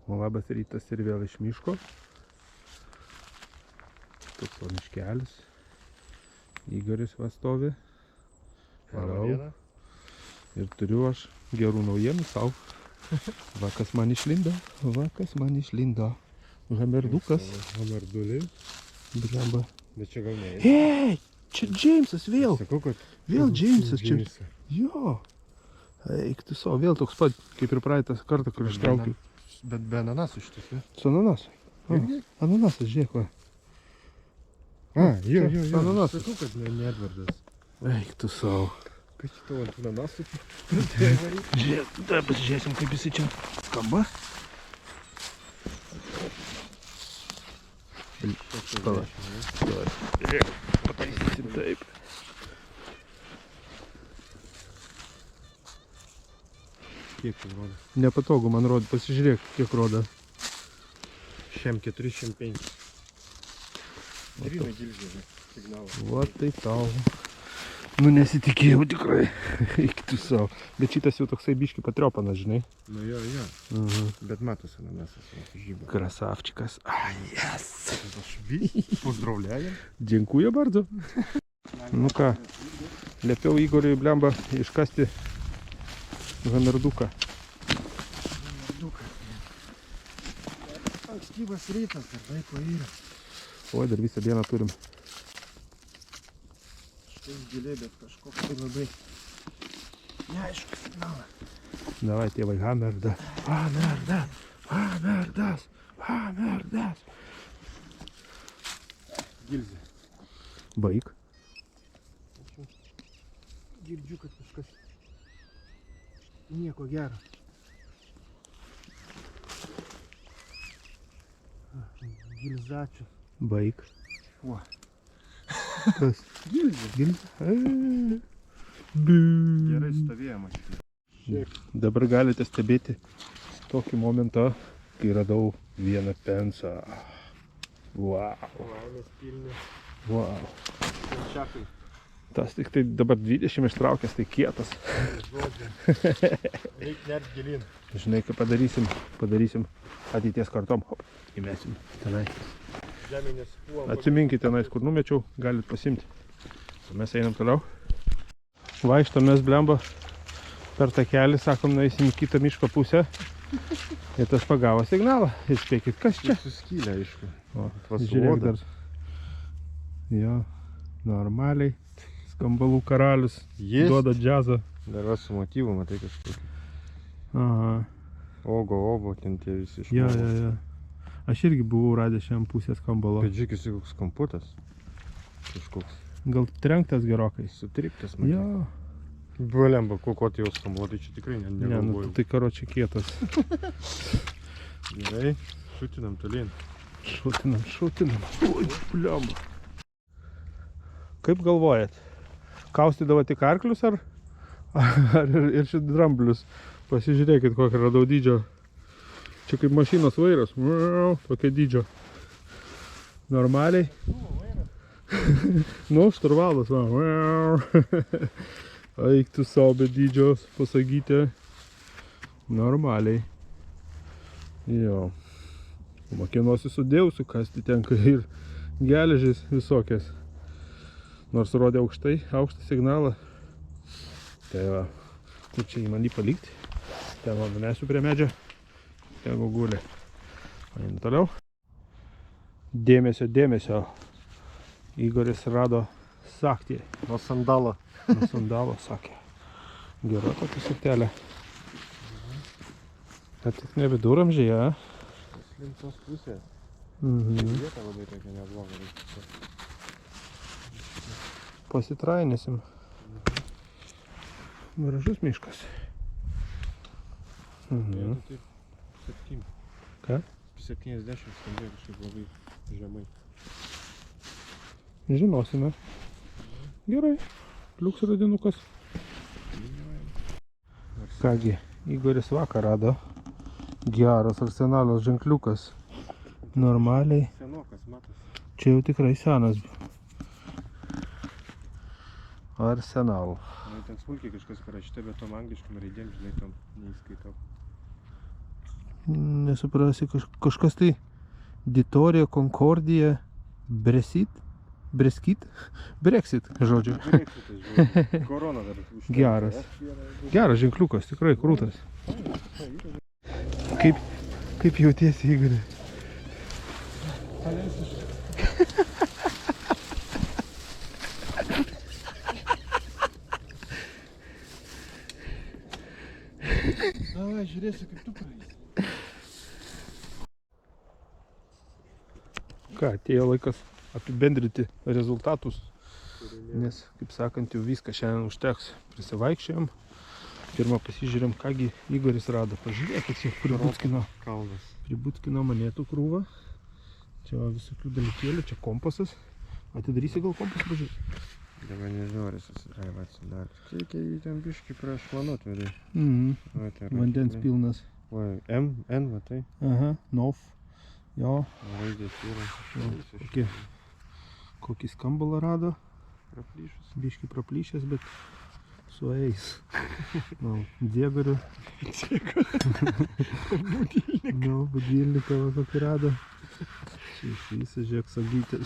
Labas rytas ir vėl iš miško. Toks va miškelis. Igoris va stovi. Hello. Ir turiu aš gerų naujienų sau. Va kas man išlindo. Hamerdukas. Hamerduliai. Blemba. Bet čia gal ne. Hei, čia Džeimsas vėl. Sakau, kad... Vėl Džeimsas čia. Jo. Eik tu savo, vėl toks pat, kaip ir praeitą kartą, kur ištraukiau. Bet be ananasų šitas, ne? Su ananasu. Ananasas, žiūrėk va. Jo. Ananasas. Sakau, kad ne Edvardas. Eik tu savo. Kas čia tavo ant ananasų? Žiūrėk, dar pasižiūrėsim, kaip jisai čia skamba. Pala. Pataisysim taip. Kiek čia rodo? Nepatogu man rodo, pasižiūrėk, kiek rodo. Šiam 4, šiam 5. Grynai gilžiai, signalą. Va tai tau. Nu nesitikėjau tikrai. Eik tu savo. Bet šitas jau toksai biški patriopanas, žinai. Nu jo. Bet matos ananasas, žyba. Krasavčikas. Yes. Pozdravляем. Dziękuję bardzo. Nu ką, liepiau Igoriui blemba iškasti hamerduką. Ankstyvas rytas, dar laiko yra. Oi, dar visą dieną turim. Štai giliai, bet kažkoks tai labai neaišku signalą. Davai, tėvai, hamerdas. Hamerdas. Gilzė. Baig. Girdžiu, kad kažkas nieko gero. Gilzačius. Baig. O. Kas? Gilzė. Gerai stovėjimas. Dabar galite stebėti tokį momentą, kai radau vieną pensą. Wow. Laimės pilni. Wow. Penčiakai. Tas tik tai dabar 20 ištraukęs, tai kietas. Reik net gilin. Žinai, ką padarysim ateities kartom. Hop, įmesim tenai. Žeminės puolą. Atsiminkite tenais, kur numečiau, galit pasimti. Mes einam toliau. Vaikštomės blemba per tą kelią, sakom, nueisim į kitą miško pusę. Ir tas pagavo signalą. Ir spėkit, kas čia? Suskylė, aišku. O, žiūrėk dar. Jo, normaliai. Skambalų karalius. Jis duoda džiazą. dar va su motyvu, matai kažkokį. Aha. Ogo, ten tie visi iš Jo. Molos. Aš irgi buvau radęs šiam pusės skambalo. Bet žiūrėk, jis koks kamputas. Kažkoks. Gal trenktas gerokai. Sutriptas, matai. Jo. Blemba, ko tai jau skambalo, tai čia tikrai Ne, nu negalvojau. tai karočią kietas. Gerai, šutinam tolyn. Šutinam. Oi, blemba. Kaip galvojat? Kaustydavo tik arklius ar ir šit dramblius? Pasižiūrėkit, kokią radau dydžio. Čia kaip mašinos vairas. Tokia dydžio. Normaliai. Nu, šturvalas, va. Eik tu savo be dydžios, pasakyti. Normaliai. Jo. Makinuosi sudėjausiu, kasti tenka ir geležis visokias. Nors rodė aukštą signalą. Tai va, kur čia jį man jį palikti. Ten va, numesiu prie medžio. Tegu guli. Einu toliau. Dėmesio. Igoris rado saktį. Nuo sandalo. Nuo sandalo sakė. Gera tokia saktelė. Bet tik ne viduramžiai, a? Link tos pusės. Vieta labai tokia nebloga. Pasitrainysim. Gražus miškas. Taip, 7. Ką? 70 skambėjo kažkaip labai žemai. Žinosime. Gerai. Liuks radinukas. Kągi, Igoris vakar rado. Geras arsenalos ženkliukas. Normaliai. Senokas, matas. Čia jau tikrai senas. Arsenal. Ten smulkiai kažkas parašyta, bet tom angliškam raidėm, žinai, tom neįskaitau. Nesuprasi, kažkas tai Ditorija, Konkordija, Brexit, žodžiu. Korona dar užtenka. Geras. Geras ženkliukas, tikrai krūtas. Kaip jautiesi, Igori? Davai, žiūrėsiu, kaip tu praeisi. Ką, atėjo laikas apibendrinti rezultatus, nes, kaip sakant, jau viską šiandien užteks. Prisivaikščiojom, pirmą pasižiūrėjom, kągi Igoris rado. Pažiūrėkit, čia pributkino Kalnas. Pributkino monėtų krūvą. Čia va, visokių dalykėlių, čia kompasas. Atidarysi gal kompasą, pažiūrėk. Dabar nežinau, ar jis atsidarė. Reikia jį ten biškį prašmanuot, vadai. Vandens pilnas. Va, N, va tai. Aha, NOF. Jo. Raidės yra. Kokį skambalą rado. Praplyšus. Biškį praplyšęs, bet sueis. Diegorių. Budilniką va kokį rado. Čia išvysi, žiūrėk,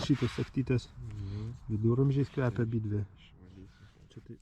šitos sagtytės. Viduramžiais kvepia abidvi. Čia tai